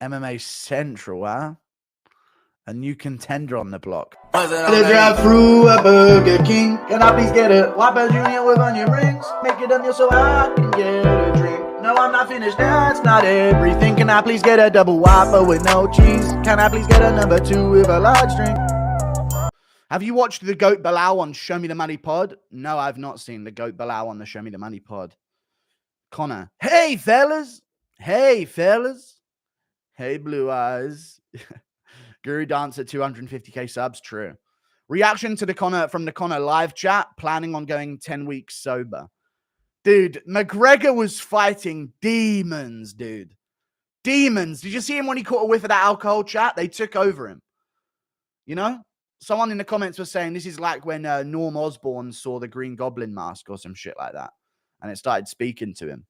MMA Central, huh? A new contender on the block. The drive-through at Burger King. Can I please get a Whopper Junior with onion rings? Make it up so I can get a drink. No, I'm not finished, that's not everything. Can I please get a double Whopper with no cheese? Can I please get a number 2 with a large drink? Have you watched the GOAT Bilal on Show Me the Money pod? No, I've not seen the GOAT Bilal on the Show Me the Money pod. Connor, hey fellas. Hey fellas. Hey blue eyes. Guru Dance at 250k subs, true. Reaction to the Connor live chat, planning on going 10 weeks sober. Dude, McGregor was fighting demons, dude. Demons. Did you see him when he caught a whiff of that alcohol, chat? They took over him. You know? Someone in the comments was saying this is like when Norm Osborn saw the Green Goblin mask or some shit like that. And it started speaking to him.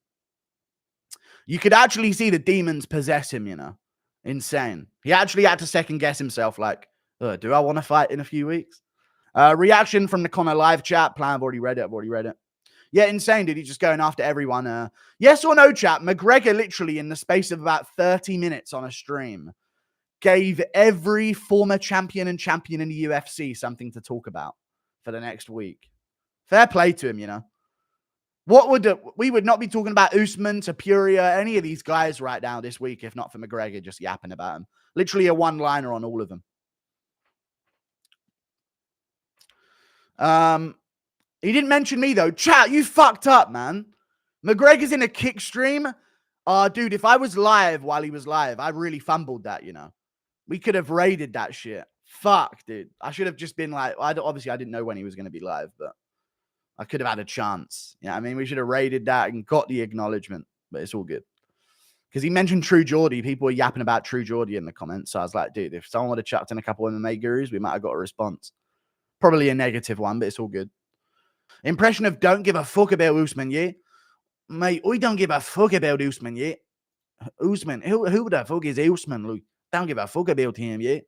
You could actually see the demons possess him, you know? Insane. He actually had to second guess himself, like, do I want to fight in a few weeks? Reaction from the Connor live chat. Plan, I've already read it. Yeah, insane, dude. He's just going after everyone. Yes or no, chat? McGregor literally in the space of about 30 minutes on a stream gave every former champion in the UFC something to talk about for the next week. Fair play to him, you know. We would not be talking about Usman, Topuria, any of these guys right now this week if not for McGregor just yapping about him. Literally a one-liner on all of them. He didn't mention me though. Chat, you fucked up, man. McGregor's in a kick stream. Dude, if I was live while he was live, I really fumbled that, you know. We could have raided that shit. Fuck, dude. I should have just been like, obviously I didn't know when he was going to be live, but I could have had a chance. Yeah, I mean, we should have raided that and got the acknowledgement, but it's all good. Because he mentioned True Jordy. People were yapping about True Jordy in the comments. So I was like, dude, if someone would have chucked in a couple of MMA gurus, we might have got a response. Probably a negative one, but it's all good. Impression of don't give a fuck about Usman, yeah? Mate, I don't give a fuck about Usman, yeah? Usman, who the fuck is Usman, Luke? Don't give a fuck about him, yeah?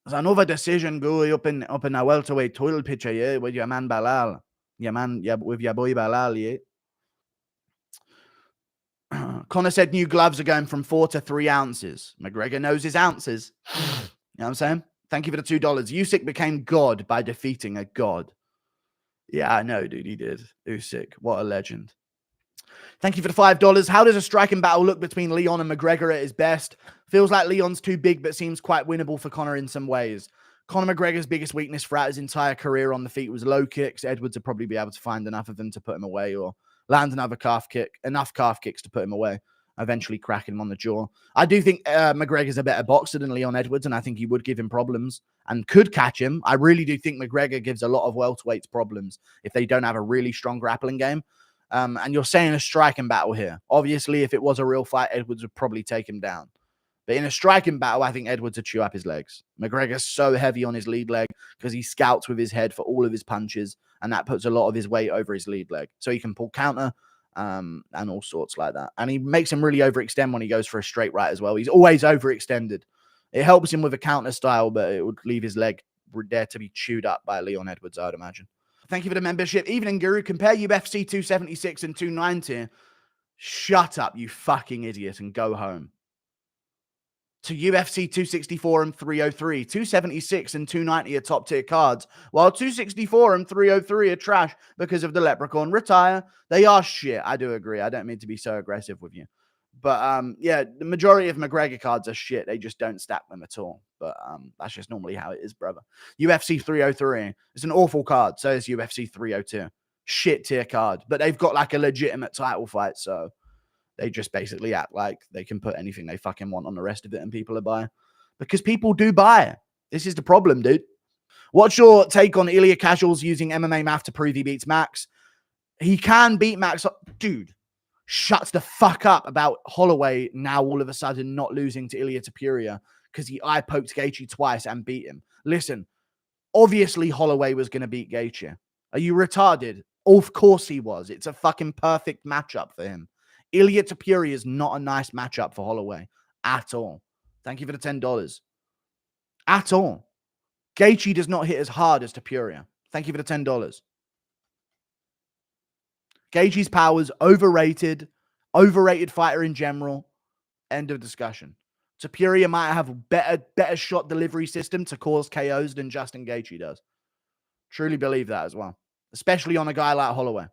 There's another decision going up in a welterweight title picture, yeah, with your man Bilal. With your boy Bilal, yeah. Connor said new gloves are going from 4 to 3 ounces. McGregor knows his ounces. You know what I'm saying? Thank you for the $2. Usyk became God by defeating a god. Yeah, I know, dude. He did. Usyk. What a legend. Thank you for the $5. How does a striking battle look between Leon and McGregor at his best? Feels like Leon's too big, but seems quite winnable for Conor in some ways. Conor McGregor's biggest weakness throughout his entire career on the feet was low kicks. Edwards would probably be able to find enough of them to put him away or land another calf kick, enough calf kicks to put him away, eventually cracking him on the jaw. I do think McGregor's a better boxer than Leon Edwards, and I think he would give him problems and could catch him. I really do think McGregor gives a lot of welterweights problems if they don't have a really strong grappling game. And you're saying a striking battle here. Obviously, if it was a real fight, Edwards would probably take him down. But in a striking battle, I think Edwards would chew up his legs. McGregor's so heavy on his lead leg because he scouts with his head for all of his punches, and that puts a lot of his weight over his lead leg. So he can pull counter and all sorts like that. And he makes him really overextend when he goes for a straight right as well. He's always overextended. It helps him with a counter style, but it would leave his leg there to be chewed up by Leon Edwards, I'd imagine. Thank you for the membership. Evening Guru, compare UFC 276 and 290. Shut up, you fucking idiot, and go home. To UFC 264 and 303. 276 and 290 are top tier cards, while 264 and 303 are trash because of the Leprechaun retire. They are shit. I do agree. I don't mean to be so aggressive with you. But, yeah, the majority of McGregor cards are shit. They just don't stack them at all. But that's just normally how it is, brother. UFC 303. It's an awful card. So is UFC 302. Shit tier card. But they've got like a legitimate title fight. So they just basically act like they can put anything they fucking want on the rest of it and people are buying. Because people do buy it. This is the problem, dude. What's your take on Ilya Casuals using MMA math to prove he beats Max? He can beat Max. Dude. Shuts the fuck up about Holloway now all of a sudden not losing to Ilya Topuria because he eye-poked Gaethje twice and beat him. Listen, obviously Holloway was going to beat Gaethje. Are you retarded? Of course he was. It's a fucking perfect matchup for him. Ilya Topuria is not a nice matchup for Holloway at all. Thank you for the $10. At all. Gaethje does not hit as hard as Topuria. Thank you for the $10. Gaethje's power's overrated fighter in general. End of discussion. Topuria might have a better shot delivery system to cause KOs than Justin Gaethje does. Truly believe that as well, especially on a guy like Holloway.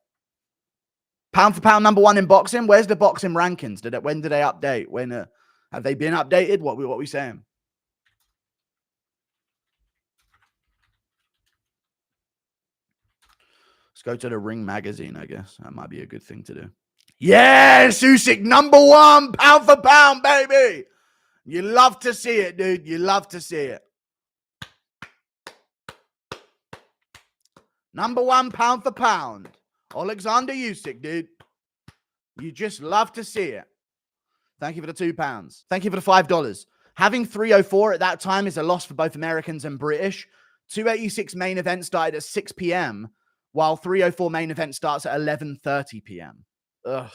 Pound for pound number 1 in boxing. Where's the boxing rankings? When did they update? When have they been updated? What we saying? Let's go to the Ring magazine, I guess. That might be a good thing to do. Yes, Usyk, number 1, pound for pound, baby. You love to see it, dude. You love to see it. Number 1, pound for pound. Alexander Usyk, dude. You just love to see it. Thank you for the £2. Thank you for the $5. Having 304 at that time is a loss for both Americans and British. 286 main event started at 6 p.m., while 304 main event starts at 11:30 p.m. Ugh.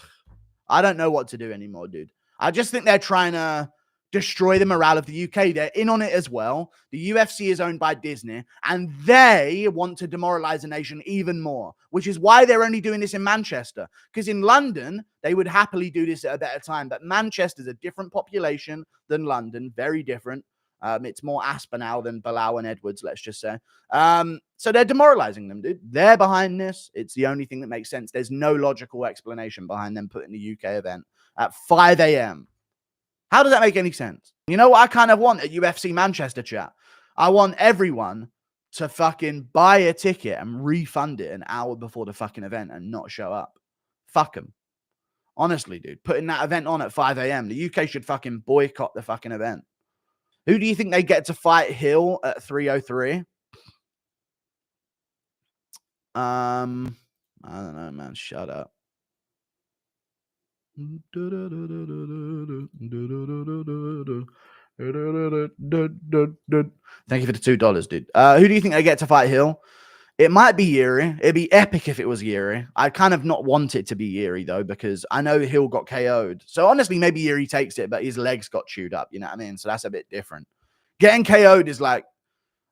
I don't know what to do anymore, dude. I just think they're trying to destroy the morale of the UK. They're in on it as well. The UFC is owned by Disney, and they want to demoralize the nation even more, which is why they're only doing this in Manchester. Because in London, they would happily do this at a better time. But Manchester's a different population than London, very different. It's more Aspinall than Bilal and Edwards, let's just say. So they're demoralizing them, dude. They're behind this. It's the only thing that makes sense. There's no logical explanation behind them putting the UK event at 5 a.m. How does that make any sense? You know what I kind of want at UFC Manchester, chat? I want everyone to fucking buy a ticket and refund it an hour before the fucking event and not show up. Fuck them. Honestly, dude. Putting that event on at 5 a.m. The UK should fucking boycott the fucking event. Who do you think they get to fight Hill at 303? I don't know, man. Shut up. Thank you for the $2, dude. Who do you think they get to fight Hill? It might be Yuri. It'd be epic if it was Yuri. I kind of not want it to be Yuri, though, because I know Hill got KO'd. So, honestly, maybe Yuri takes it, but his legs got chewed up. You know what I mean? So, that's a bit different. Getting KO'd is like,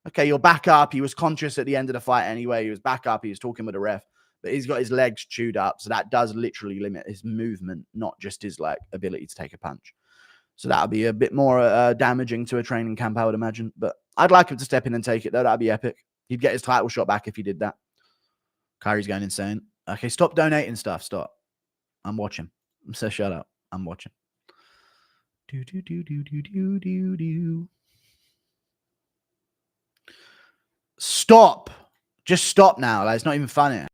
okay, you're back up. He was conscious at the end of the fight anyway. He was back up. He was talking with the ref. But he's got his legs chewed up. So, that does literally limit his movement, not just his, like, ability to take a punch. So, that would be a bit more damaging to a training camp, I would imagine. But I'd like him to step in and take it, though. That'd be epic. He'd get his title shot back if he did that. Kyrie's going insane. Okay, stop donating stuff. Stop. I'm watching. So shut up. I'm watching. Stop. Just stop now. Like, it's not even funny.